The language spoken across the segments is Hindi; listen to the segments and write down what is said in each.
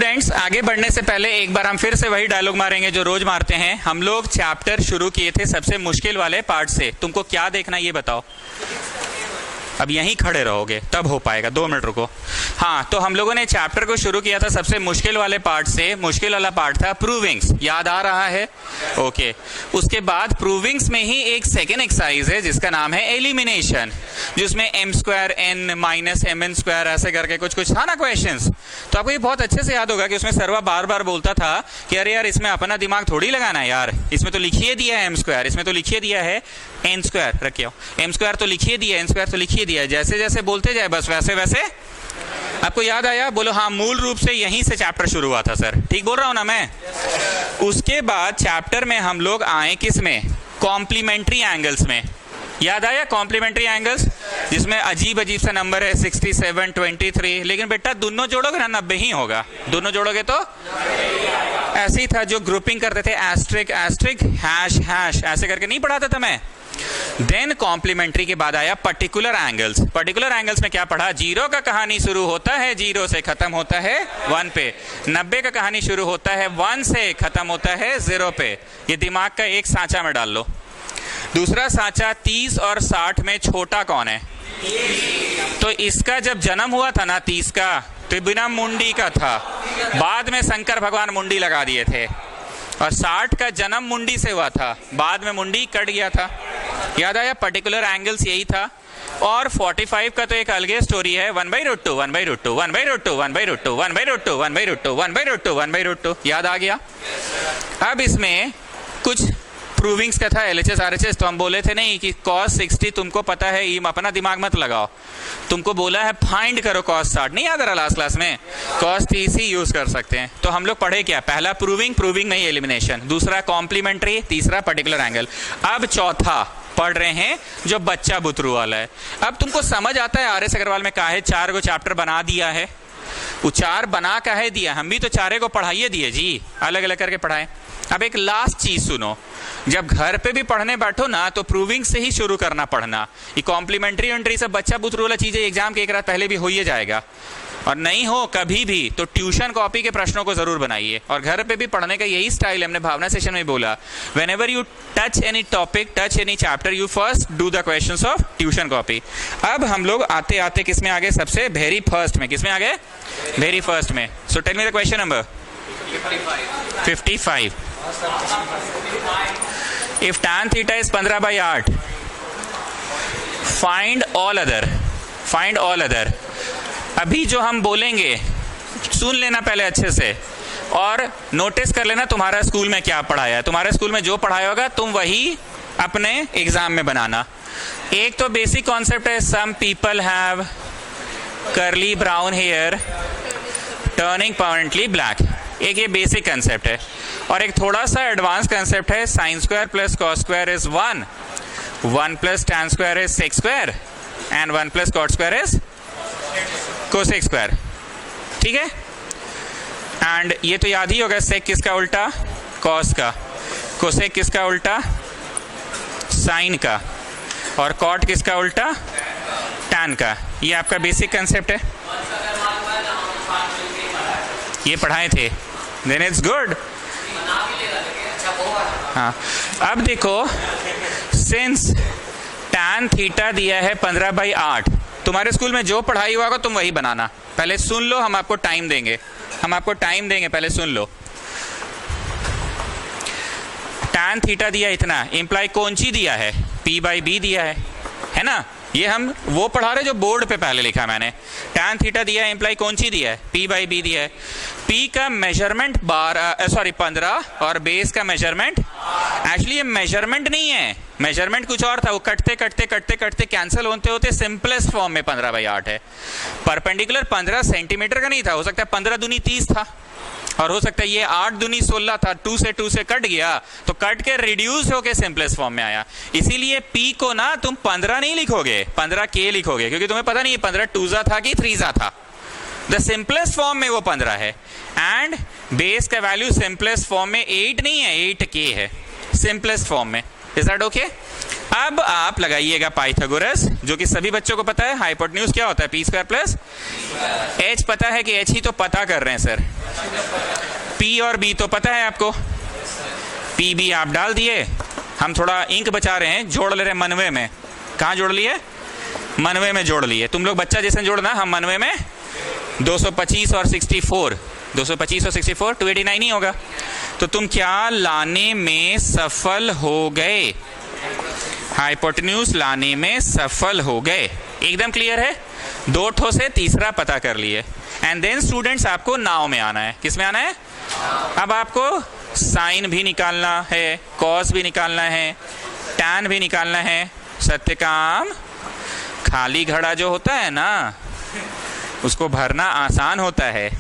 स्टूडेंट्स, आगे बढ़ने से पहले एक बार हम फिर से वही डायलॉग मारेंगे जो रोज मारते हैं। हम लोग चैप्टर शुरू किए थे सबसे मुश्किल वाले पार्ट से। तुमको क्या देखना ये बताओ। अब यहीं खड़े रहोगे तब हो पाएगा, 2 मिनट रुको। हाँ, तो हम लोगों ने चैप्टर को शुरू किया था सबसे मुश्किल वाले पार्ट से। मुश्किल वाला पार्ट था प्रूविंग्स, याद आ रहा है? ओके। उसके बाद प्रूविंग्स में ही एक सेकेंड एक्सरसाइज है जिसका नाम है एलिमिनेशन, जिसमें m² n माइनस mn² ऐसे करके कुछ था ना क्वेश्चंस। तो आपको ये बहुत अच्छे से याद होगा कि उसमें सर्वा बार बार बोलता था कि अरे यार इसमें अपना दिमाग थोड़ी लगाना है यार, इसमें तो लिखिए दिया है m², इसमें तो लिखिए दिया है n², रखिए m² तो लिखिए दिया है, n² तो लिखिए दिया है। जैसे जैसे बोलते जाए बस वैसे वैसे आपको याद आया। बोलो हाँ, मूल रूप से यहीं से चैप्टर शुरू हुआ था सर, ठीक बोल रहा हूं ना मैं? उसके बाद चैप्टर में हम लोग आए किस में? कॉम्प्लीमेंट्री एंगल्स में। याद आया कॉम्प्लीमेंट्री एंगल्स, जिसमें अजीब अजीब सा नंबर है 67, 23। लेकिन बेटा दोनों जोड़ोगे ना 90 ही होगा, दोनों जोड़ोगे तो ऐसे ही था। जो ग्रुपिंग करते थे एस्ट्रिक एस्ट्रिक हैश हैश ऐसे करके नहीं पढ़ाता था मैं। देन कॉम्प्लीमेंट्री के बाद आया पर्टिकुलर एंगल्स। पर्टिकुलर एंगल्स में क्या पढ़ा? 0 का कहानी शुरू होता है 0 से, खत्म होता है 1 पे। 90 का कहानी शुरू होता है 1 से, खत्म होता है 0 पे। ये दिमाग का एक सांचा में डाल लो। दूसरा सांचा 30 और 60 में छोटा कौन है? तो इसका जब जन्म हुआ था ना 30 का, तो बिना मुंडी का था। बाद में शंकर भगवान मुंडी लगा दिए थे। और 60 का जन्म मुंडी से हुआ था, बाद में मुंडी कट गया था। याद आया? पर्टिकुलर एंगल्स यही था। और 45 का तो एक अलग स्टोरी है, 1/√2 1/√2 1/√2 1/√2 1/√2 1/√2 1/√2 1/√2। याद आ गया? अब इसमें कुछ प्रूविंग्स का था, LHS RHS। तो हम बोले थे नहीं कि cos 60 तुमको पता है, ये अपना दिमाग मत लगाओ। तुमको बोला है फाइंड करो cos 60, नहीं याद रहा लास्ट क्लास में? cos 30 ही यूज कर सकते हैं। तो हम लोग पढ़े क्या? पहला प्रूविंग में ही एलिमिनेशन, दूसरा कॉम्प्लीमेंट्री, तीसरा पर्टिकुलर एंगल। अब चौथा पढ़ रहे हैं जो बच्चा बुतरू वाला है। अब तुमको समझ आता है RS अग्रवाल में काहे 4 को चैप्टर बना दिया है? वो 4 बना काहे दिया? हम भी तो 4 को पढ़ाइए दिए जी, अलग अलग करके पढ़ाए। अब एक लास्ट चीज सुनो, जब घर पे भी पढ़ने बैठो ना तो प्रूविंग से ही शुरू करना पढ़ना। ये कॉम्प्लीमेंट्री एंट्री सब बच्चा बुतरू वाला चीज है, एग्जाम के एक रात पहले भी हो ही जाएगा। और नहीं हो कभी भी तो ट्यूशन कॉपी के प्रश्नों को जरूर बनाइए। और घर पे भी पढ़ने का यही स्टाइल है, हमने भावना सेशन में बोला, when ever you touch any topic, touch any chapter, you first do the questions of tuition copy. अब हम लोग आते आते किसमें आगे? सबसे वेरी फर्स्ट में। किसमें आगे? वेरी फर्स्ट में। So tell me the question number 55। If tan theta is 15/8, find all other। अभी जो हम बोलेंगे सुन लेना पहले अच्छे से और नोटिस कर लेना तुम्हारा स्कूल में क्या पढ़ाया है। तुम्हारे स्कूल में जो पढ़ाया होगा तुम वही अपने एग्जाम में बनाना। एक तो बेसिक कॉन्सेप्ट है, some people have curly brown hair turning permanently black. एक ये बेसिक कंसेप्ट है। और एक थोड़ा सा एडवांस कंसेप्ट है, sin² + cos² is 1, 1 + tan² is sec² and 1 + cot² is cosec²। ठीक है? एंड ये तो याद ही होगा, sec किसका उल्टा? cos का। cosec किसका उल्टा? sin का। और cot किसका उल्टा? tan का। ये आपका बेसिक कंसेप्ट है, ये पढ़ाए थे। Then it's good. हाँ, अब देखो, सिंस tan थीटा दिया है 15/8, तुम्हारे स्कूल में जो पढ़ाई होगा तुम वही बनाना। पहले सुन लो, हम आपको टाइम देंगे, पहले सुन लो। tan थीटा दिया इतना, इंप्लाई कौन-सी दिया है? P/B दिया है ना? ये हम वो पढ़ा रहे जो बोर्ड पे पहले लिखा मैंने। tan थीटा दिया है, इंप्लाई कौन-सी दिया है? P/B दिया है। P का मेजरमेंट 15 और बेस का मेजरमेंट, एक्चुअली ये मेजरमेंट नहीं है, मेजरमेंट कुछ और था। वो कटते कैंसिल होते सिंपलेस्ट फॉर्म में 15/8 है। परपेंडिकुलर 15 सेंटीमीटर का नहीं था, हो सकता है 15 दूनी 30 था, और हो सकता है ये 8 दूनी 16 था। 2 से कट गया तो कट के रिड्यूस होके सिंपलेस्ट फॉर्म में आया। इसीलिए P को ना तुम 15 नहीं लिखोगे, 15K लिखोगे, क्योंकि तुम्हें पता नहीं है 15 2 था कि 3 था। द सिंपलेस्ट फॉर्म में वो 15 है। एंड बेस का वैल्यू सिंपलेस्ट फॉर्म में 8 नहीं है, 8K है सिंपलेस्ट फॉर्म में। Is that okay? अब आप लगाइएगा पाइथागोरस, जो कि सभी बच्चों को पता है। हाइपोटेन्यूज क्या होता है? P square plus H. पता है कि एच ही तो पता कर रहे हैं सर। पी और बी तो पता है आपको, पी बी आप डाल दिए। हम थोड़ा इंक बचा रहे हैं, जोड़ ले रहे हैं मनवे में। कहाँ जोड़ लिए? मनवे में जोड़ लिए। तुम लोग बच्चा जैसे जोड़ना, हम मनवे में 225 और 64, 225 और 64 289 ही होगा। तो तुम क्या लाने में सफल हो गए? हाइपोटेन्यूज लाने में सफल हो गए। एकदम क्लियर है? 2 ठो से तीसरा पता कर लिए। एंड देन स्टूडेंट्स आपको नाव में आना है। किस में आना है? अब आपको साइन भी निकालना है, कॉस भी निकालना है, टैन भी निकालना है। सत्यकाम, खाली घड़ा जो होता है ना, उसको भरना आसान होता है।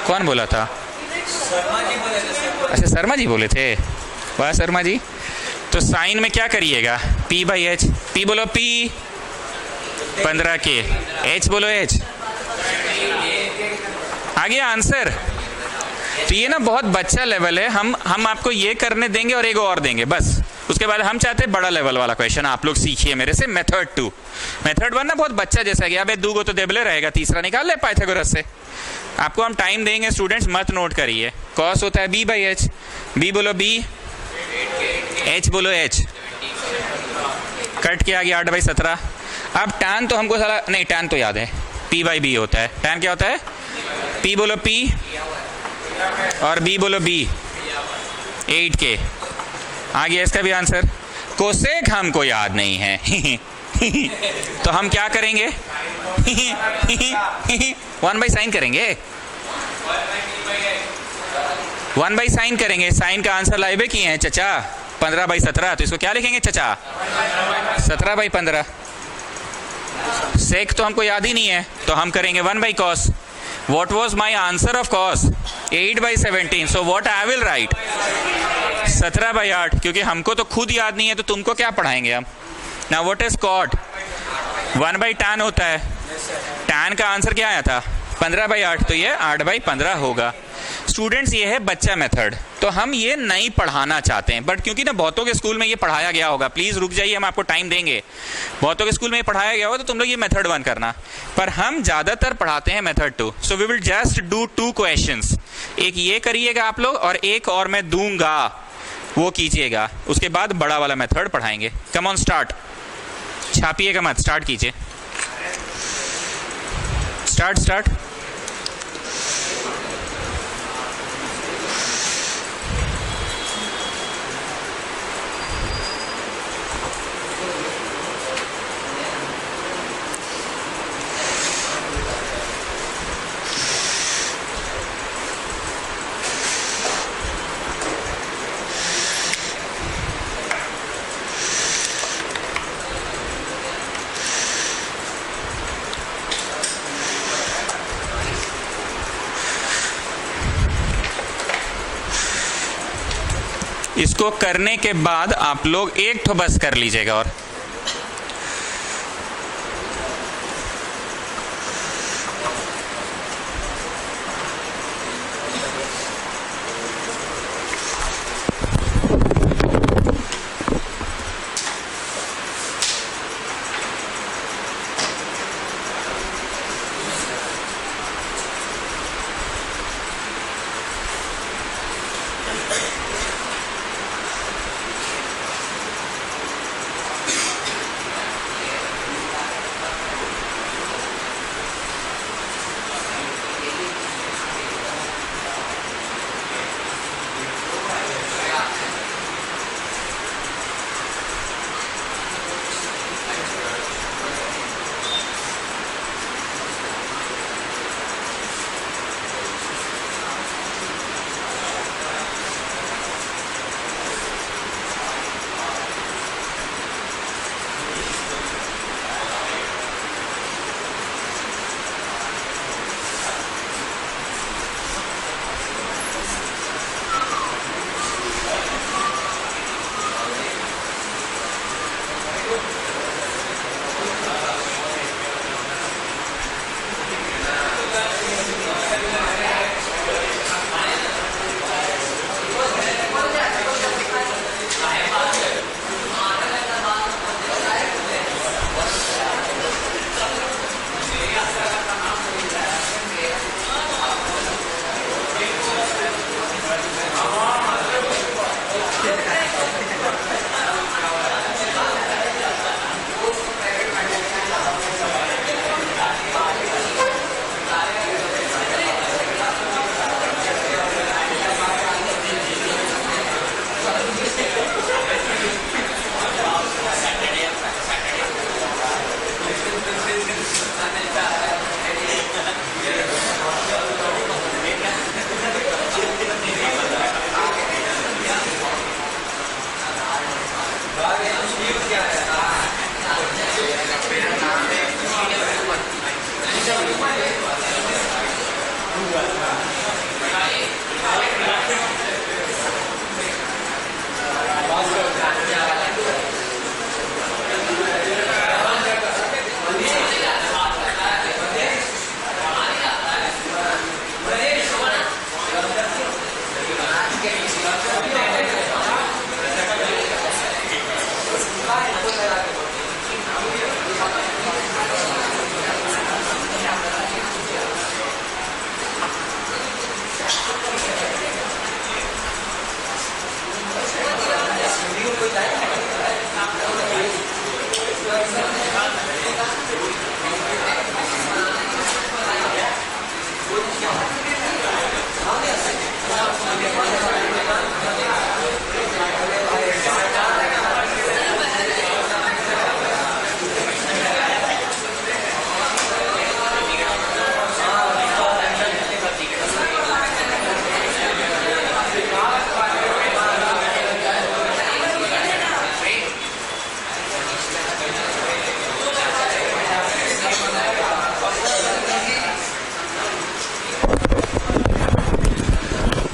कौन बोला था? अच्छा, शर्मा जी बोले थे। वाह शर्मा जी। तो साइन में क्या करिएगा? P by H. P बोलो P 15 के, H बोलो H। आ गया आंसर? तो ये ना बहुत बच्चा लेवल है। हम आपको ये करने देंगे और एक और देंगे बस। उसके बाद हम चाहते हैं बड़ा लेवल वाला क्वेश्चन आप लोग सीखिए मेरे से। मेथड 2, मेथड 1 ना बहुत बच्चा जैसा गया। अब 2 तो देबले रहेगा, तीसरा निकाल ले पाइथागोरस से। आपको हम टाइम देंगे स्टूडेंट्स, मत नोट करिए। कॉस होता है B बाई एच। B बोलो B, H बोलो H। कट के आ गया 8 बाई 17। अब टैन तो हमको सारा नहीं, टैन तो याद है, P बाई B होता है। टैन क्या होता है? P बोलो P और B बोलो B, 8 के। आ गया इसका भी आंसर। कोसेक हमको याद नहीं है तो हम क्या करेंगे? 1 बाई साइन करेंगे, 1 बाई साइन करेंगे। साइन का आंसर लाइबे किए हैं चचा, 15 बाई 17। तो इसको क्या लिखेंगे चचा? 17 बाई 15। सेक तो हमको याद ही नहीं है, तो हम करेंगे 1 by cos. What was my answer of cos? 8 by 17. So what I will write? 17 by 8, क्योंकि हमको तो खुद याद नहीं है, तो तुमको क्या पढ़ाएंगे हम? Now what is cot? 1 by tan होता है। tan का आंसर क्या आया था? 15 by 8, तो ये 8 by 15 होगा। स्टूडेंट्स ये है बच्चा मेथड। तो हम ये नहीं पढ़ाना चाहते हैं, बट क्योंकि ना बहुतों के स्कूल में ये पढ़ाया गया होगा, प्लीज रुक जाइए, हम आपको टाइम देंगे। बहुतों के स्कूल में ये पढ़ाया गया होगा, तो तुम लोग ये मेथड 1 करना। पर हम ज्यादातर पढ़ाते हैं method 2। So we will just do 2 questions. एक ये करिएगा आप लोग, और एक और मैं दूंगा, वो कीजिएगा। उसके बाद बड़ा वाला मेथड पढ़ाएंगे। Come on start. छापिएगा मत, स्टार्ट कीजिए। स्टार्ट। इसको करने के बाद आप लोग एक ठो बस कर लीजिएगा। और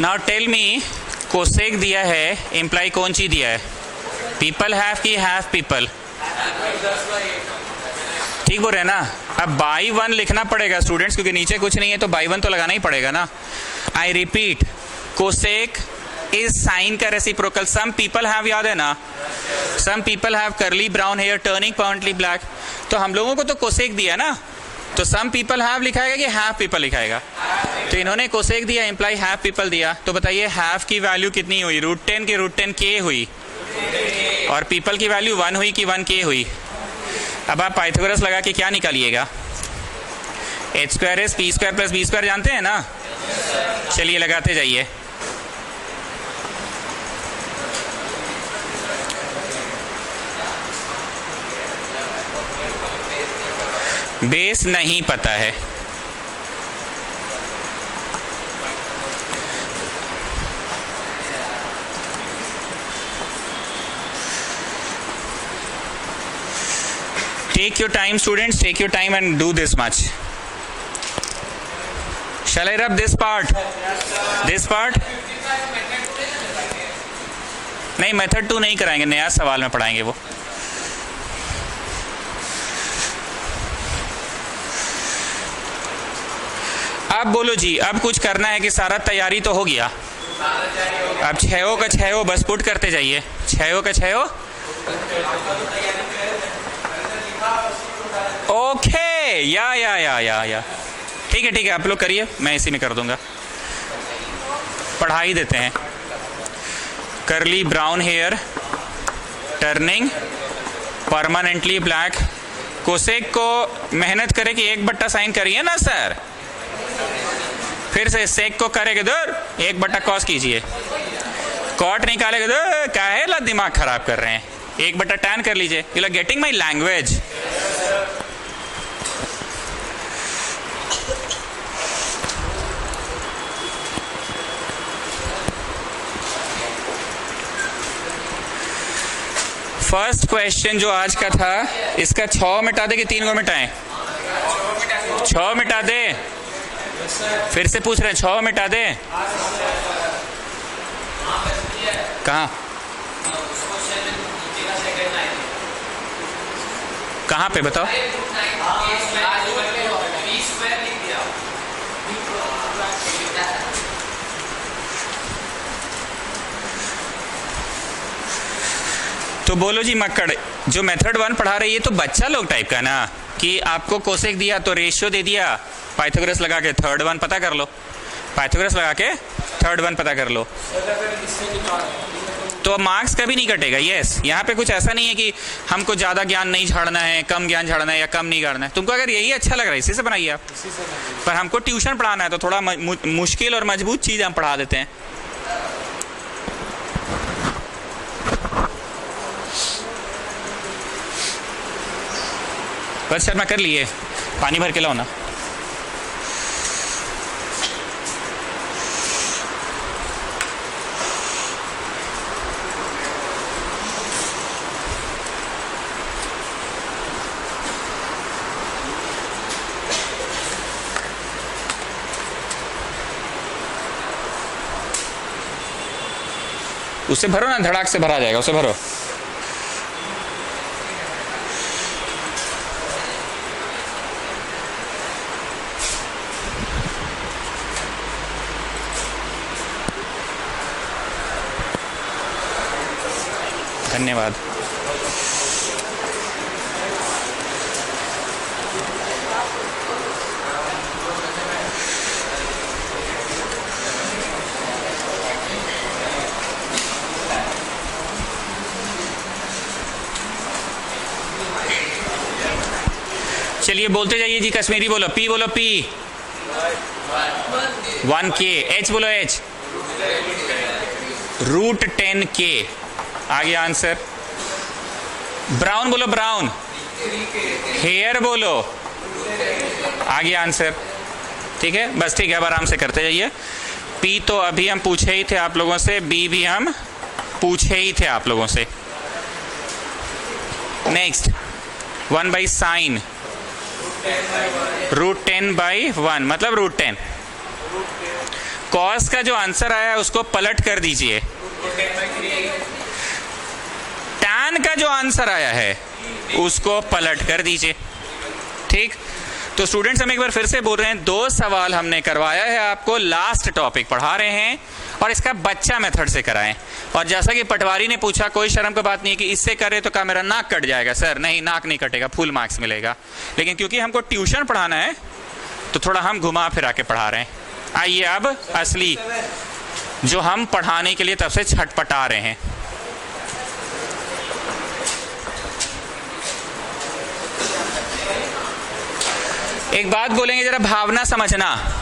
नाउ टेल मी, कोसेक दिया है, इम्प्लाई कौन सी दिया है? पीपल हैव की हैव पीपल? ठीक बोल रहे हैं ना? अब बाई वन लिखना पड़ेगा स्टूडेंट्स, क्योंकि नीचे कुछ नहीं है तो बाई वन तो लगाना ही पड़ेगा ना। I repeat, cosec is sine का रेसिप्रोकल। सम पीपल हैव याद है ना? Some people have curly brown hair turning permanently black. तो हम लोगों को तो कोसेक दिया ना, तो सम पीपल हैव लिखाएगा कि हैव पीपल लिखाएगा? तो इन्होंने कोसेक दिया, इम्प्लाई हैव पीपल दिया। तो बताइए हैव की वैल्यू कितनी हुई? √10 की √10 के हुई, और पीपल की वैल्यू 1 हुई कि 1 के हुई। अब आप पाइथागोरस लगा के क्या निकालिएगा? h² is p² + b² जानते हैं ना? चलिए लगाते जाइए। बेस नहीं पता है, take your time students, take your time and do this much. Shall I rub this part? This part? नहीं, मेथड 2 नहीं कराएंगे, नया सवाल में पढ़ाएंगे वो। अब बोलो जी, अब कुछ करना है कि सारा तैयारी तो हो गया? अब 6 का 6 बस पुट करते जाइए। 6 का 6 ओके, या ठीक है, आप लोग करिए, मैं इसी में कर दूंगा। पढ़ा ही देते हैं। Curly brown hair turning permanently black. Cosec को मेहनत करे कि 1 साइन करिए ना सर। फिर से सेक को करेंगे दूर 1/cos कीजिए। कॉट निकालेगा दूर, काहे ला दिमाग खराब कर रहे हैं? 1/tan कर लीजिए। You are getting my language. First question जो आज का था, इसका 6 मिटा दे कि 3 को मिटाएं? 6 मिटा दे। फिर से पूछ रहे हैं, 6 मिटा दे? कहाँ कहाँ पे बताओ? तो बोलो जी मक्कड़, जो मेथड 1 पढ़ा रही है तो बच्चा लोग टाइप का ना, कि आपको कोसेक दिया तो रेशियो दे दिया, पाइथागोरस लगा के थर्ड वन पता कर लो, पाइथागोरस लगा के थर्ड वन पता कर लो, तो मार्क्स कभी नहीं कटेगा। यस, यहाँ पे कुछ ऐसा नहीं है कि हमको ज़्यादा ज्ञान नहीं झाड़ना है, कम ज्ञान झाड़ना है या कम नहीं झाड़ना है। तुमको अगर यही अच्छा लग रहा है इसी से बनाइए आप, पर हमको ट्यूशन पढ़ाना है तो थोड़ा मुश्किल और मजबूत चीज़ हम पढ़ा देते हैं। बस शर्मा कर लिए, पानी भर के लाओ ना। उससे भरो ना, धड़ाक से भरा जाएगा, उसे भरो। धन्यवाद। चलिए बोलते जाइए जी, कश्मीरी बोलो, पी बोलो, पी 1K, H बोलो, H √10K। आगे आंसर। ब्राउन बोलो, ब्राउन, हेयर बोलो, आगे आंसर। ठीक है, बस ठीक है, अब आराम से करते जाइए। पी तो अभी हम पूछे ही थे आप लोगों से, बी भी हम पूछे ही थे आप लोगों से। नेक्स्ट 1/sin √10/1 मतलब √10। कॉस का जो आंसर आया है उसको पलट कर दीजिए। टैन का जो आंसर आया है उसको पलट कर दीजिए। ठीक, तो स्टूडेंट्स हम एक बार फिर से बोल रहे हैं, 2 सवाल हमने करवाया है आपको, लास्ट टॉपिक पढ़ा रहे हैं और इसका बच्चा मेथड से कराएं। और जैसा कि पटवारी ने पूछा, कोई शर्म की बात नहीं है कि इससे करे तो क्या मेरा नाक कट जाएगा। सर नहीं, नाक नहीं कटेगा, फुल मार्क्स मिलेगा। लेकिन क्योंकि हमको ट्यूशन पढ़ाना है तो थोड़ा हम घुमा फिरा के पढ़ा रहे हैं। आइए अब असली जो हम पढ़ाने के लिए तब से छटपटा रहे हैं। एक बात बोलेंगे, जरा भावना समझना।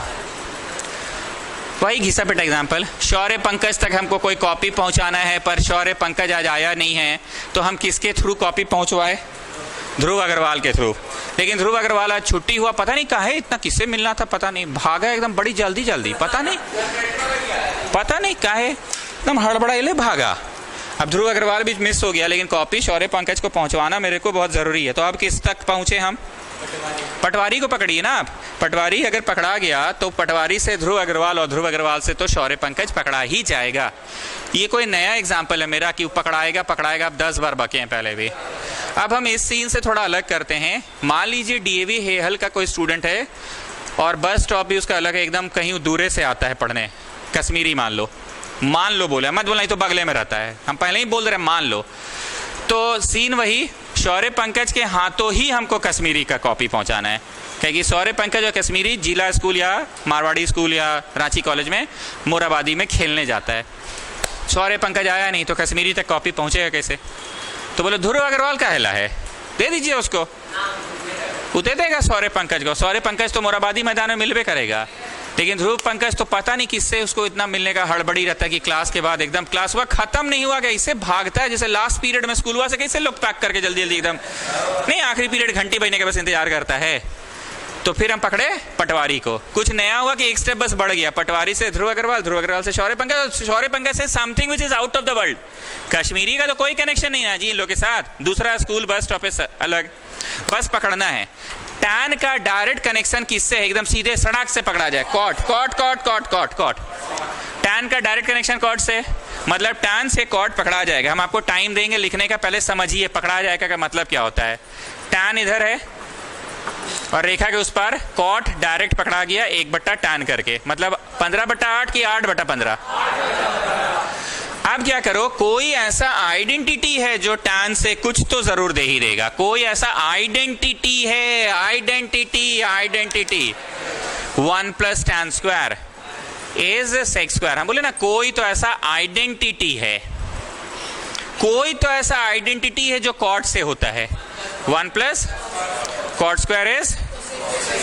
वही घिसा पिटा एग्जाम्पल, शौर्य पंकज तक हमको कोई कॉपी पहुंचाना है, पर शौर्य पंकज आज आया नहीं है, तो हम किसके थ्रू कॉपी पहुंचवाए? ध्रुव अग्रवाल के थ्रू। लेकिन ध्रुव अग्रवाल आज छुट्टी हुआ, पता नहीं काहे, इतना किससे मिलना था पता नहीं, भागा एकदम बड़ी जल्दी जल्दी, पता नहीं काहे, एकदम हड़बड़ाइले भागा। अब ध्रुव अग्रवाल भी मिस हो गया, लेकिन कॉपी शौर्य पंकज को पहुंचवाना मेरे को बहुत जरूरी है। तो अब किस तक पहुंचे हम? पटवारी को पकड़िए ना आप। पटवारी अगर पकड़ा गया तो पटवारी से ध्रुव अग्रवाल और ध्रुव अग्रवाल से तो शौर्य पंकज पकड़ा ही जाएगा। ये कोई नया एग्जाम्पल है मेरा कि पकड़ाएगा अब 10 बार बके हैं पहले भी। अब हम इस सीन से थोड़ा अलग करते हैं। मान लीजिए डीएवी हेहल का कोई स्टूडेंट है और बस स्टॉप भी उसका अलग है, एकदम कहीं दूरे से आता है पढ़ने, कश्मीरी मान लो बोले, मत बोलना, तो बगले में रहता है, हम पहले ही बोल रहे हैं मान लो। तो सीन वही, शौर्य पंकज के हाथों ही हमको कश्मीरी का कॉपी पहुंचाना है, क्योंकि शौर्य पंकज और कश्मीरी जिला स्कूल या मारवाड़ी स्कूल या रांची कॉलेज में मोराबादी में खेलने जाता है। शौर्य पंकज आया नहीं तो कश्मीरी तक कॉपी पहुंचेगा कैसे? तो बोले ध्रुव अग्रवाल का हेला है, दे दीजिए उसको, वो दे देगा शौर्य पंकज को। शौर्य पंकज तो मोराबादी मैदान में मिलवे करेगा, लेकिन ध्रुव पंकज तो पता नहीं किससे उसको इतना मिलने का हड़बड़ी रहता है कि क्लास के बाद एकदम क्लास हुआ खत्म नहीं हुआ क्या इससे भागता है, जैसे लास्ट पीरियड में स्कूल हुआ से कैसे लोग पैक करके जल्दी जल्दी एकदम नहीं, आखिरी पीरियड घंटी बजने का बस इंतजार करता है। तो फिर हम पकड़े पटवारी को। कुछ नया हुआ कि एक स्टेप बस बढ़ गया, पटवारी से ध्रुव अग्रवाल से शौर्य पंकज से something which is out of the world. Kashmiri का तो कोई कनेक्शन नहीं है जी इन लोग के साथ, दूसरा स्कूल बस स्टॉपेज अलग, बस पकड़ना है। टैन का डायरेक्ट कनेक्शन किससे है? एकदम सीधे सड़क से पकड़ा जाए, कॉट। टैन का डायरेक्ट कनेक्शन कॉट से, मतलब टैन से कॉट पकड़ा जाएगा। हम आपको टाइम देंगे लिखने का, पहले समझिए पकड़ा जाएगा का मतलब क्या होता है। टैन इधर है और रेखा के उस पर कॉट डायरेक्ट पकड़ा गया 1/tan करके, मतलब 15/8 की 8/15। अब क्या करो, कोई ऐसा आइडेंटिटी है जो टैन से कुछ तो जरूर दे ही देगा। कोई ऐसा आइडेंटिटी है, आइडेंटिटी 1 + tan² इज sec²। हम बोले ना, कोई तो ऐसा आइडेंटिटी है, कोई तो ऐसा आइडेंटिटी है जो कॉट से होता है। 1 + cot² इज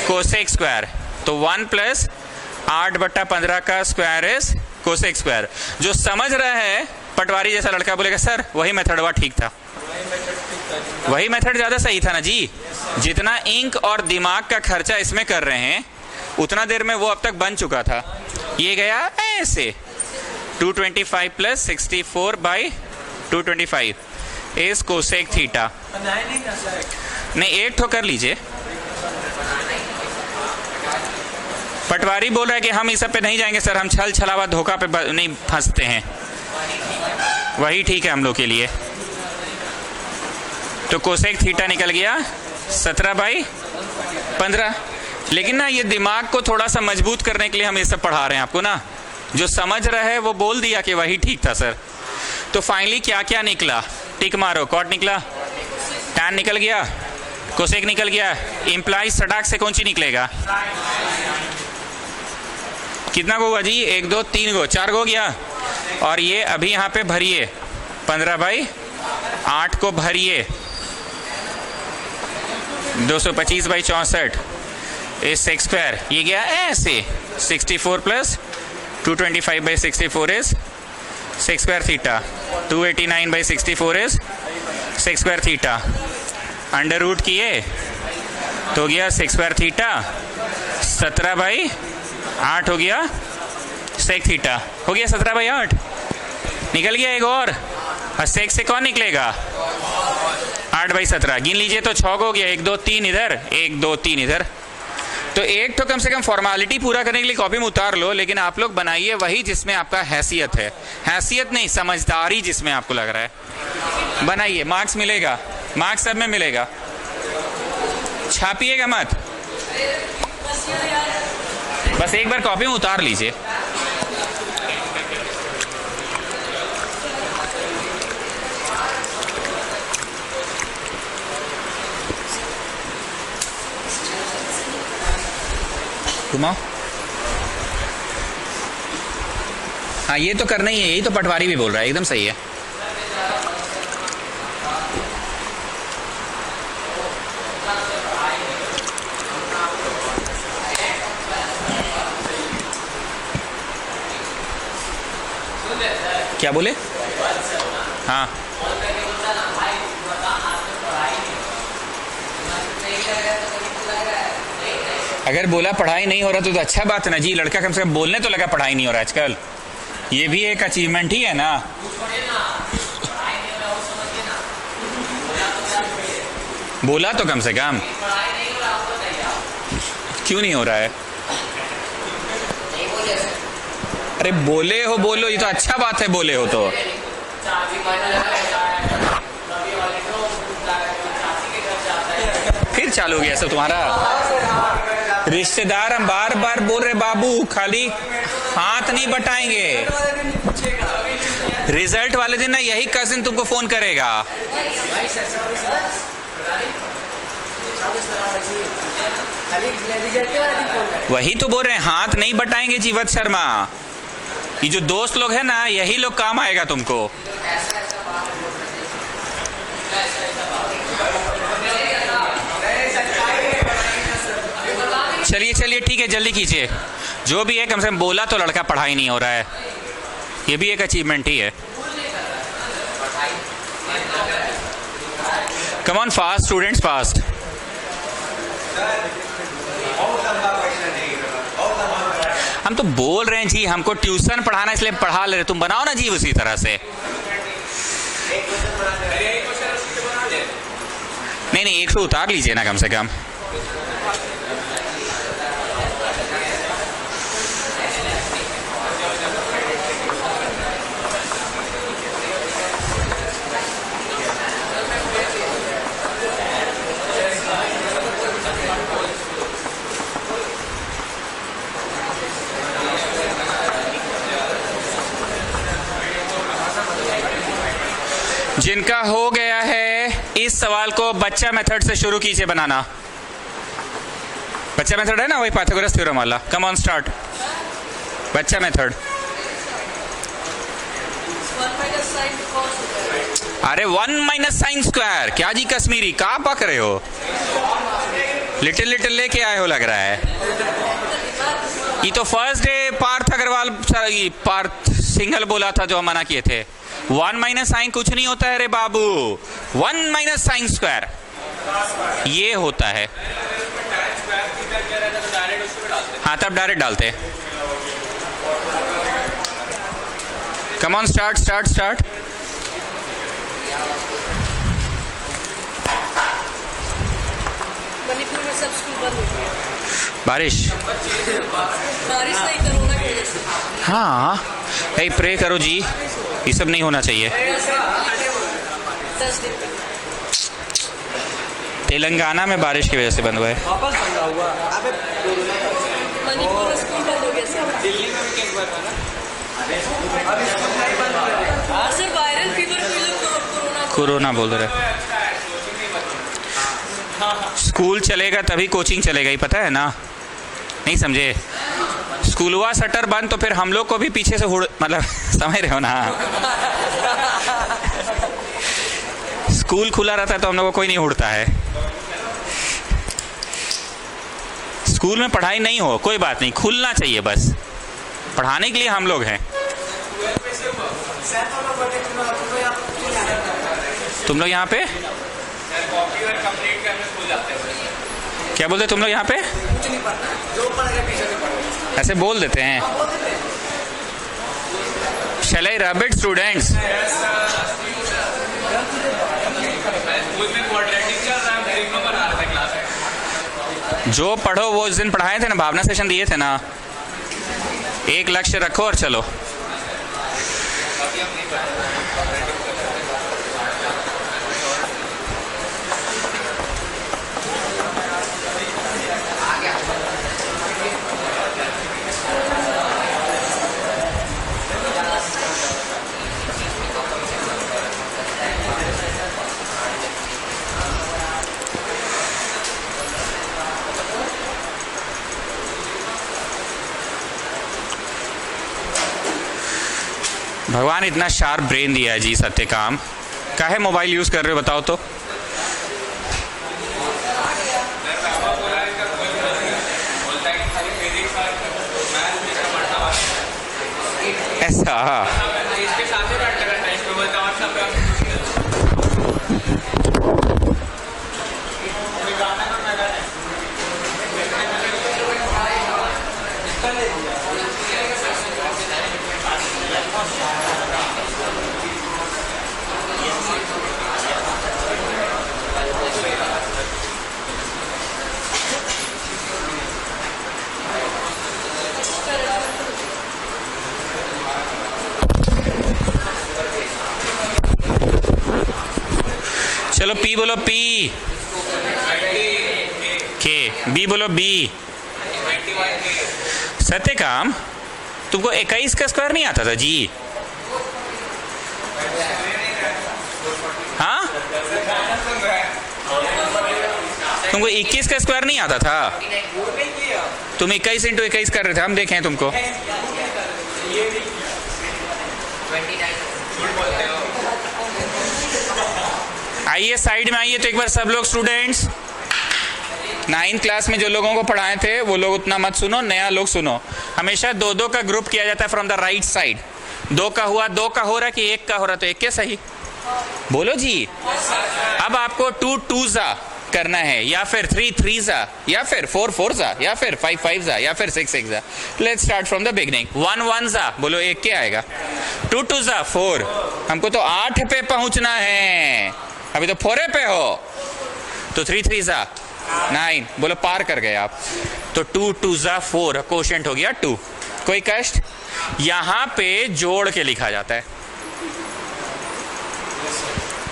cosec²। तो 1 + 8/15 का स्क्वायर इज cosec²। जो समझ रहा है पटवारी जैसा लड़का बोलेगा सर वही मेथड हुआ, ठीक था, वही मेथड ज्यादा सही था ना जी। जितना इंक और दिमाग का खर्चा इसमें कर रहे हैं उतना देर में वो अब तक बन चुका था। ये गया ऐसे 225 + 64/225 इज cosec²। नहीं, 8 ठो कर लीजिए। पटवारी बोल रहा है कि हम इस सब पे नहीं जाएंगे सर, हम छल छलावा धोखा पे नहीं फंसते हैं। वही ठीक है हम लोग के लिए। तो कोसेक थीटा निकल गया 17/15। लेकिन ना ये दिमाग को थोड़ा सा मजबूत करने के लिए हम ये सब पढ़ा रहे हैं आपको ना। जो समझ रहा है वो बोल दिया कि वही ठीक था सर। तो फाइनली क्या क्या निकला, टिक मारो। कॉट निकला, टैन निकल गया, कोसेक निकल गया, इम्प्लाइज सटाक से कौन सी निकलेगा? कितना को हुआ जी? 1 2 3 गो, 4 गो गया। और ये अभी यहाँ पे भरिए 15/8 को भरिए 225/64 इस सेक्स स्क्वायर। ये गया ऐसे 64 plus 225/64 is sec square theta. 289/64 is sec square theta. Under root किए तो गया सेक्स स्क्वायर थीटा 17/8 हो गया सेक थीटा। हो गया 17/8। निकल गया एक और सेक से कौन निकलेगा? 8/17। गिन लीजिए तो 6 हो गया। 1 2 3 इधर, 1 2 3 इधर। तो एक तो कम से कम फॉर्मेलिटी पूरा करने के लिए कॉपी में उतार लो, लेकिन आप लोग बनाइए वही जिसमें आपका हैसियत है। हैसियत नहीं, समझदारी जिसमें आपको लग रहा है बनाइए। मार्क्स मिलेगा, मार्क्स सब में मिलेगा। छापिएगा मत, बस एक बार कॉपी में उतार लीजिए। घुमाओ। हाँ ये तो करना ही है, यही तो पटवारी भी बोल रहा है, एकदम सही है। क्या बोले? हाँ अगर बोला पढ़ाई नहीं हो रहा तो अच्छा बात है ना जी। लड़का कम से कम बोलने तो लगा पढ़ाई नहीं हो रहा आजकल। ये भी एक अचीवमेंट ही है ना। बोला तो कम से कम। क्यों नहीं हो रहा है? अरे बोले हो, बोलो, ये तो अच्छा बात है। बोले हो तो फिर चालू हो गया सब तुम्हारा। रिश्तेदार हम बार बार बोल रहे बाबू, खाली हाथ नहीं बटाएंगे। रिजल्ट वाले दिन ना यही कजिन तुमको फोन करेगा। वही तो बोल रहे हैं, हाथ नहीं बटाएंगे जीवत शर्मा। ये जो दोस्त लोग है ना, यही लोग काम आएगा तुमको। चलिए चलिए ठीक है, जल्दी कीजिए। जो भी है कम से कम बोला तो लड़का पढ़ाई नहीं हो रहा है, ये भी एक अचीवमेंट ही है। Come on fast students, fast. हम तो बोल रहे हैं जी, हमको ट्यूशन पढ़ाना इसलिए पढ़ा ले रहे, तुम बनाओ ना जी उसी तरह से। नहीं नहीं, 100 उतार लीजिए ना कम से कम। जिनका हो गया है इस सवाल को बच्चा मेथड से शुरू कीजिए बनाना। बच्चा मेथड है ना, वही पाइथागोरस थ्योरम वाला। Come on start. बच्चा मेथड। अरे 1 - sin स्क्वायर। क्या जी कश्मीरी, कहाँ पक रहे हो? लिटिल लिटिल लेके आए हो लग रहा है। ये तो फर्स्ट डे पार्थ अग्रवाल पार्थ सिंघल बोला था जो हम मना किए थे। 1 - sin कुछ नहीं होता है रे बाबू। 1 - sin स्क्वायर ये होता है। हाँ तब डायरेक्ट डालते। Come on start start start. Manipur में सब स्कूल बंद हो गए। बारिश बारिश नहीं, कोरोना की वजह से। हाँ, प्रे करो जी। ये सब नहीं होना चाहिए। 10 दिन तक। तेलंगाना में बारिश की वजह से बंद हुआ है। वापस बंदा हुआ। अबे मणिपुर में स्कूल बंद हो गया सर। दिल्ली में भी केस हुआ था ना। सर वायरल फीवर को लोग कोरोना बोल रहे। स्कूल चलेगा तभी कोचिंग चलेगा, ही पता है ना? नहीं समझे? स्कूल हुआ शटर बंद तो फिर हम लोग को भी पीछे से मतलब समझ रहे हो ना? स्कूल खुला रहता है तो हम लोग को कोई नहीं उड़ता है। स्कूल में पढ़ाई नहीं हो कोई बात नहीं, खुलना चाहिए, बस पढ़ाने के लिए हम लोग हैं। तुम लोग यहाँ पे क्या बोलते तुम लोग यहाँ पे? ऐसे बोल देते हैं। Shall I rub it, students? जो पढ़ो वो उस दिन पढ़ाए थे ना, भावना सेशन दिए थे ना। एक लक्ष्य रखो और चलो। भगवान इतना शार्प ब्रेन दिया है जी सत्यकाम। काहे मोबाइल यूज कर रहे हो बताओ तो? ऐसा चलो पी बोलो, पी के, बी बोलो, बी। सत्यकाम तुमको 21 का स्क्वायर नहीं आता था जी? हाँ, तुमको 21 का स्क्वायर नहीं आता था? तुम 21 इंटू 21 कर रहे थे, हम देखें तुमको। आइए साइड में आइए तो एक बार सब लोग स्टूडेंट्स। 9th क्लास में जो लोगों को पढ़ाए थे वो लोग उतना मत सुनो, नया लोग सुनो। हमेशा 2-2 का ग्रुप किया जाता है फ्रॉम द राइट साइड। 2 का हुआ, 2 का हो रहा कि 1 का हो रहा, तो 1 के सही बोलो जी। अब आपको 2 2s करना है, या फिर 3 3s, या फिर 4 4s, या फिर 5 5s, या फिर 6 6s। Let's start from the beginning. 1 1s बोलो, 1 क्या आएगा? 2 2s 4। हमको तो 8 पे पहुंचना है, अभी तो 4 पे हो। तो 3 3s 9 बोलो, पार कर गए आप। तो 2 2s 4, कोशेंट हो गया 2। कोई कष्ट? यहां पे जोड़ के लिखा जाता है।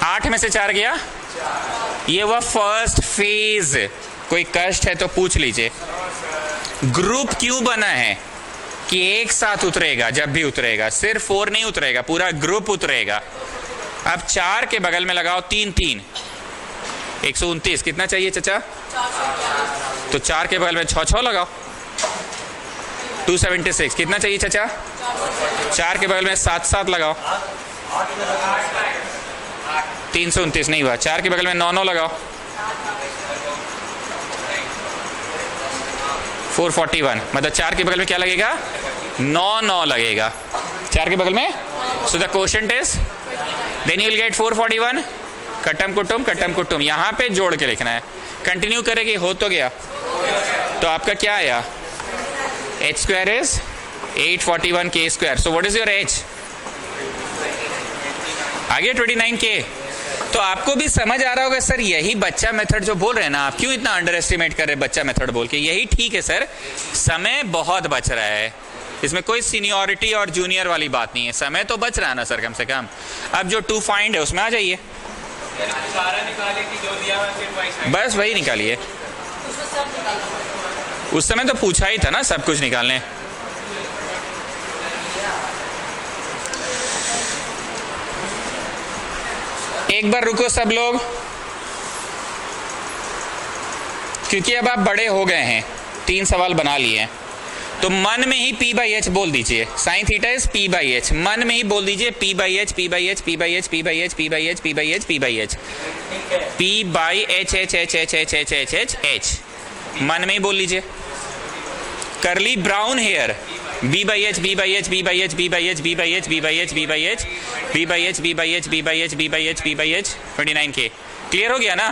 8 में से 4 गया, ये वह फर्स्ट फेज। कोई कष्ट है तो पूछ लीजिए। ग्रुप क्यों बना है? कि एक साथ उतरेगा, जब भी उतरेगा सिर्फ 4 नहीं उतरेगा, पूरा ग्रुप उतरेगा। अब 4 के बगल में लगाओ 3 3, 129। कितना चाहिए चचा? तो 4 के बगल में 6 6 लगाओ, 276। कितना चाहिए चचा? 4 के बगल में 7 7 लगाओ, 329 नहीं हुआ। 4 के बगल में 9 9 लगाओ, 441। मतलब 4 के बगल में क्या लगेगा? 9 9 लगेगा 4 के बगल में। So the quotient is, then you will get 441। कटम कुटुम यहाँ पे जोड़ के लिखना है। कंटिन्यू करेगी, हो तो गया। तो आपका क्या आया? h square is 841 k square. So what is your h? आगे 29k। तो आपको भी समझ आ रहा होगा सर, यही बच्चा मेथड जो बोल रहे हैं ना, आप क्यों इतना अंडर एस्टिमेट कर रहे हैं बच्चा मेथड बोल के? यही ठीक है सर, समय बहुत बच रहा है। इसमें कोई सीनियरिटी और जूनियर वाली बात नहीं है, समय तो बच रहा है ना सर कम से कम। अब जो टू फाइंड है उसमें आ जाइए, सारा निकाले कि जो दिया हुआ सिर्फ वही साइड। बस वही निकालिए। उसमें सब निकालना। उस समय तो पूछा ही था ना सब कुछ निकालने। एक बार रुको सब लोग, क्योंकि अब आप बड़े हो गए हैं, 3 सवाल बना लिए हैं, तो मन में ही P बाई एच बोल दीजिए। Sine theta is P by H, मन में ही बोल दीजिए P by H, P by H, P by H, P by H, P by H, P by H, P by H, P by H H H H H H H H H, मन में ही बोल लीजिए। Curly brown hair B by H, B by H, B by H, B by H, B by H, B by H, B by H, B by H, B by H, B by H, B by H, B by H, 29K। Clear हो गया ना?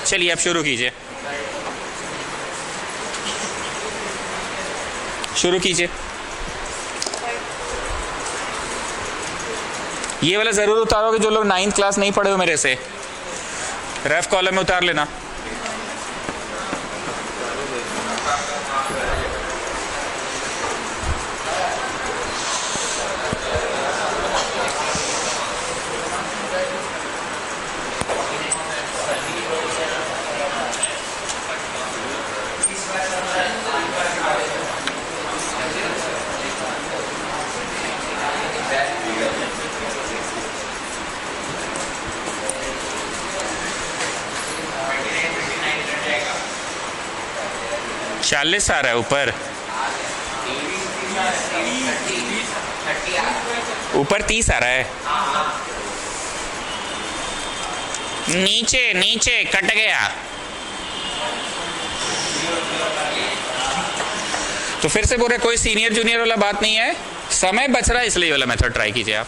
चलिए अब शुरू कीजिए, शुरू कीजिए। ये वाला जरूर उतारोगे जो लोग 9th क्लास नहीं पढ़े हो मेरे से, रफ कॉलम में उतार लेना। चालीस आ रहा है ऊपर, ऊपर 30 आ रहा है, नीचे नीचे कट गया। तो फिर से बोल रहे कोई सीनियर जूनियर वाला बात नहीं है, समय बच रहा है इसलिए वाला मेथड ट्राई कीजिए आप।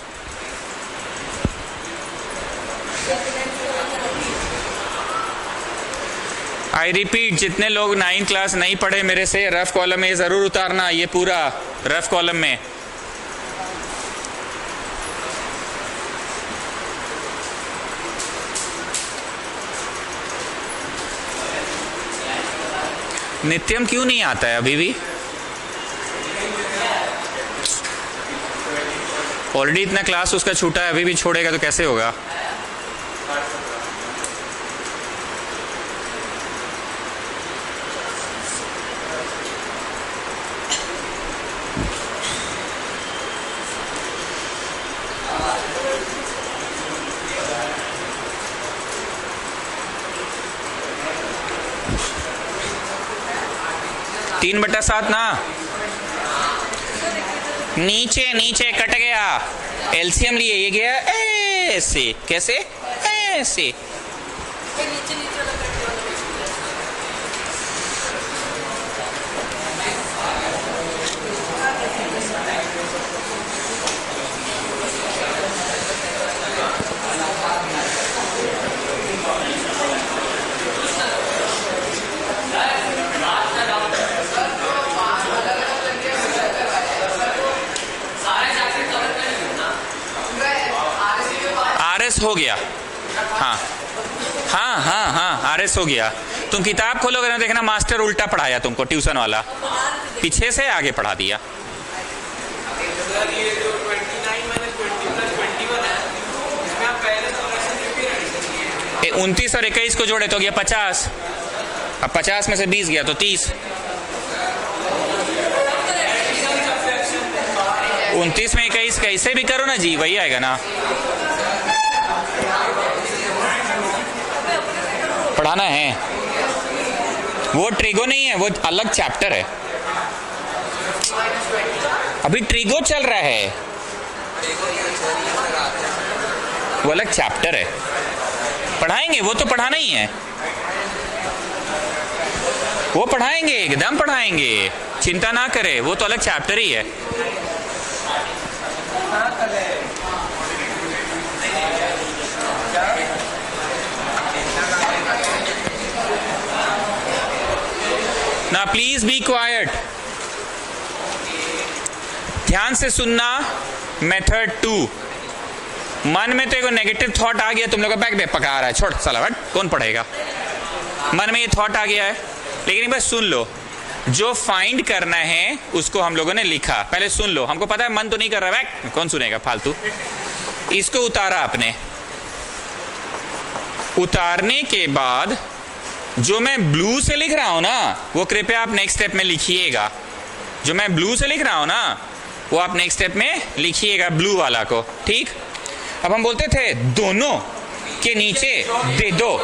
आई रिपीट, जितने लोग 9th क्लास नहीं पढ़े मेरे से, रफ कॉलम में जरूर उतारना, ये पूरा रफ कॉलम में। नित्यम क्यों नहीं आता है अभी भी? ऑलरेडी इतना क्लास उसका छूटा है, अभी भी छोड़ेगा तो कैसे होगा? तीन बटा 7 ना, नीचे नीचे कट गया, एलसीएम लिए ये गया ऐसे, कैसे ऐसे। फिर नीचे नीचे वाला कट वाला आरएस हो गया। हाँ हाँ हाँ हाँ, आरएस हो गया। तुम किताब खोलोगे ना, देखना मास्टर उल्टा पढ़ाया तुमको, ट्यूशन वाला पीछे से आगे पढ़ा दिया। ये जो 29 माइनस 20 प्लस 21 है, इसमें आप पहले तो ऑप्शन रिपीट 29 और 21 को जोड़े तो गया 50, अब 50 में से 20 गया तो 30। 29 में 21 कैसे भी करो ना जी, वही आएगा ना। पढ़ाना है, वो ट्रिगो नहीं है, वो अलग चैप्टर है। अभी ट्रिगो चल रहा है, वो अलग चैप्टर है। पढ़ाएंगे, वो तो पढ़ाना ही है, वो पढ़ाएंगे, एकदम पढ़ाएंगे, चिंता ना करे, वो तो अलग चैप्टर ही है। ना प्लीज बी क्वाइट, ध्यान से सुनना। मेथड 2, मन में तो एक नेगेटिव थॉट आ गया, तुम लोग का बैग में पका रहा है, छोड़ साला हट, कौन पढ़ेगा। मन में ये थॉट आ गया है, लेकिन बस सुन लो। जो फाइंड करना है उसको हम लोगों ने लिखा। पहले सुन लो, हमको पता है मन तो नहीं कर रहा है, कौन सुनेगा फालतू। इसको उतारा आपने, उतारने के बाद जो मैं ब्लू से लिख रहा हूं ना वो कृपया आप नेक्स्ट स्टेप में लिखिएगा। जो मैं ब्लू से लिख रहा हूं ना वो आप नेक्स्ट स्टेप में लिखिएगा, ब्लू वाला को, ठीक। अब हम बोलते थे दोनों के नीचे दे दो,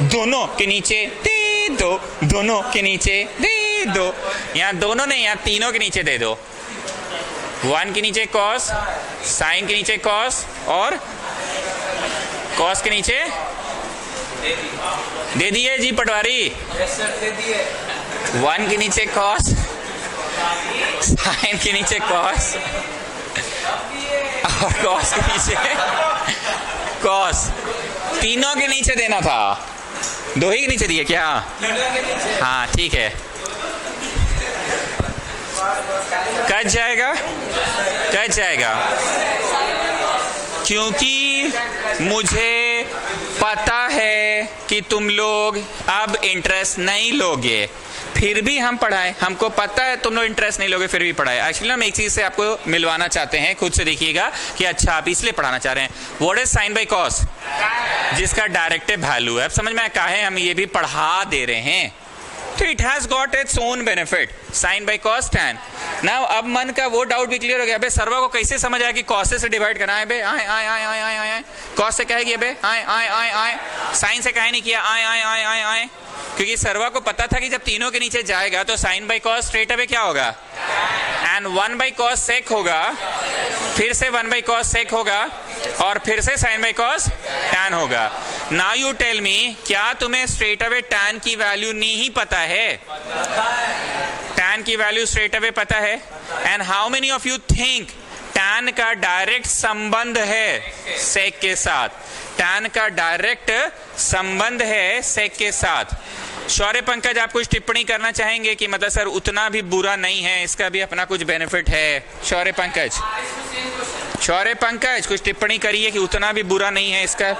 दोनों के नीचे दे दो, दोनों के नीचे दे दो। यहां दोनों नहीं, यहां तीनों के नीचे दे दो। 1 के नीचे कॉस, साइन के नीचे कॉस और कॉस के नीचे दे दिए जी पटवारी। यस सर, दे दिए। 1 के नीचे कॉस, साइन के नीचे कॉस और कॉस के नीचे कॉस। तीनों के नीचे देना था, 2 ही के नीचे दिए क्या? हाँ ठीक है, कट जाएगा, कट जाएगा, क्योंकि मुझे पता है कि तुम लोग अब इंटरेस्ट नहीं लोगे, फिर भी हम पढ़ाएं। हमको पता है तुम लोग इंटरेस्ट नहीं लोगे, फिर भी पढ़ाएं। एक्चुअली हम एक चीज से आपको मिलवाना चाहते हैं, खुद से देखिएगा कि अच्छा आप इसलिए पढ़ाना चाह रहे हैं। What is sine by cos? जिसका डायरेक्टिव वैल्यू है। अब समझ में काहे हम ये भी पढ़ा दे रहे हैं, तो it has got its own benefit. Sine by cos tan. Now अब मन का वो डाउट भी क्लियर हो गया। बे सर्वा को कैसे समझ आया कि कॉस से डिवाइड करना है? बे आए आए आए आए आए आए, कॉस से कहेगी बे आए आए आए आए, साइन से कहे नहीं किया आए आए आए आए आए, क्योंकि सर्वा को पता था कि जब तीनों के नीचे जाएगा तो sine by cos straight away क्या होगा, एंड 1 बाय कॉस सेक होगा, फिर से 1 बाय कॉस सेक होगा और फिर से साइन बाय कॉस टैन होगा। नाउ यू टेल मी, क्या तुम्हें स्ट्रेट अवे टैन की वैल्यू नहीं पता है? टैन की वैल्यू स्ट्रेट अवे पता है। And how many of you think tan का डायरेक्ट संबंध है सेक के साथ? टैन का डायरेक्ट संबंध है सेक के साथ। शौर्य पंकज, आप कुछ टिप्पणी करना चाहेंगे कि मतलब सर उतना भी बुरा नहीं है, इसका भी अपना कुछ बेनिफिट है? शौर्य पंकज, शौर्य पंकज कुछ टिप्पणी करिए कि उतना भी बुरा नहीं है इसका।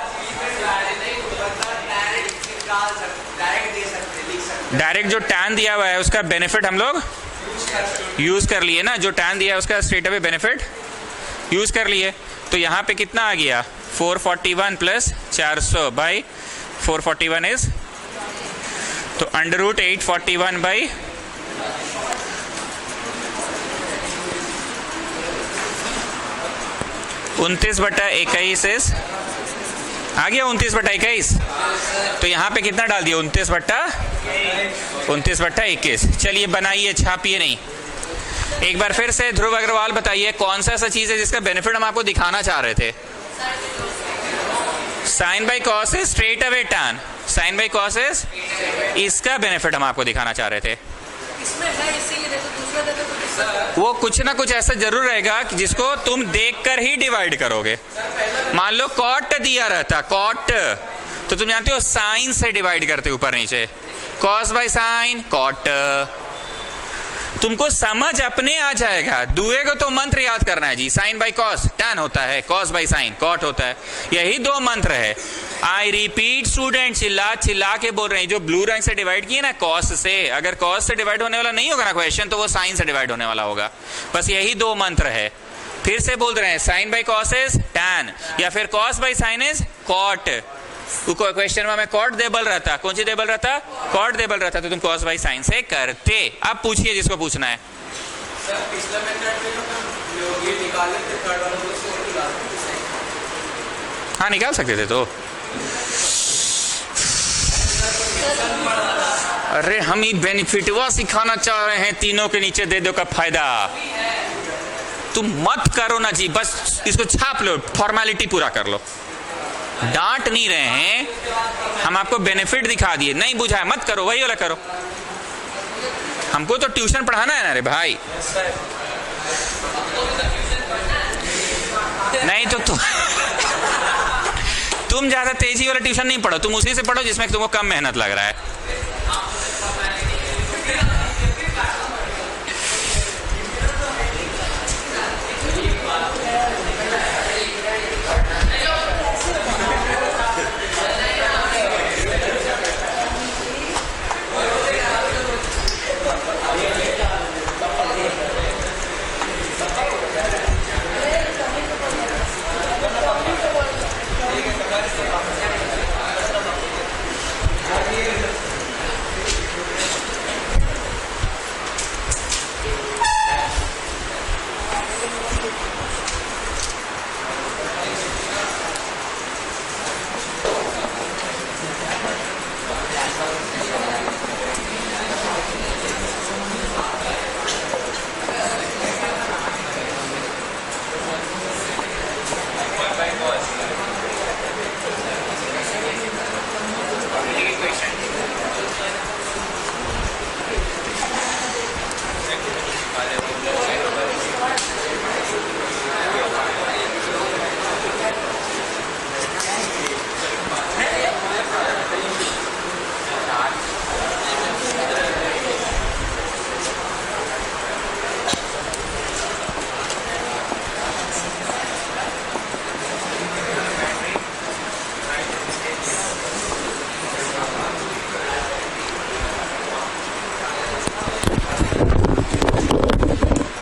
डायरेक्ट जो टैन दिया हुआ है उसका बेनिफिट हम लोग यूज कर लिए ना, जो टैन दिया है उसका स्ट्रेट अवे बेनिफिट यूज कर लिए। तो यहाँ पे कितना आ गया? 441 प्लस 400 बाई 441 इज, तो अंडर रूट 841 बाई 29/21 इज आ गया 29/21। तो यहाँ पे कितना डाल दिया? 29/21। चलिए बनाइए, छापिए नहीं। एक बार फिर से ध्रुव अग्रवाल बताइए, कौन सा ऐसा चीज है जिसका बेनिफिट हम आपको दिखाना चाह रहे थे? Sine by cos is straight away tan, sine by cos is, इसका बेनिफिट हम आपको दिखाना चाह रहे थे। इसमें है इसीलिए देखो, दूसरा देखो तो दूसरा। वो कुछ ना कुछ ऐसा जरूर रहेगा कि जिसको तुम देखकर ही डिवाइड करोगे। मान लो कॉट दिया रहता, कॉट, तो तुम जानते हो साइन से डिवाइड करते ऊपर नीचे, कॉस बाय साइन कॉट। तुमको समझ अपने आ जाएगा। दुए को तो मंत्र याद करना है जी, साइन बाय कॉस टैन होता है, कॉस बाय साइन कॉट होता है, यही 2 मंत्र है। आई रिपीट स्टूडेंट, चिल्ला चिल्ला के बोल रहे हैं, जो ब्लू रंग से डिवाइड किए ना कॉस से, अगर कॉस से डिवाइड होने वाला नहीं होगा ना क्वेश्चन, तो वो साइन से डिवाइड होने वाला होगा। बस यही 2 मंत्र है। फिर से बोल रहे हैं, sine by cos is tan, या फिर cos by sine is cot. Question में कॉट देबल रहता, कौन सी देबल रहता? कॉट देबल रहता, तो तुम कॉस बाय साइन से करते। अब पूछिए जिसको पूछना है। सर पिछला मेथड में लोग ये निकाल लेते, थर्ड वाला को इसको निकाल सकते। हाँ निकाल सकते थे तो। अरे हम ही बेनिफिटवा सिखाना चाह रहे हैं, तीनों के नीचे दे दो का फायदा। तुम मत करो ना जी, बस इसको छाप लो, फॉर्मेलिटी पूरा कर लो। डांट नहीं रहे हैं, हम आपको बेनिफिट दिखा दिए, नहीं बुझा है मत करो, वही वाला करो। हमको तो ट्यूशन पढ़ाना है ना रे भाई। नहीं तो तुम ज्यादा तेजी वाला ट्यूशन नहीं पढ़ो, तुम उसी से पढ़ो जिसमें तुमको कम मेहनत लग रहा है।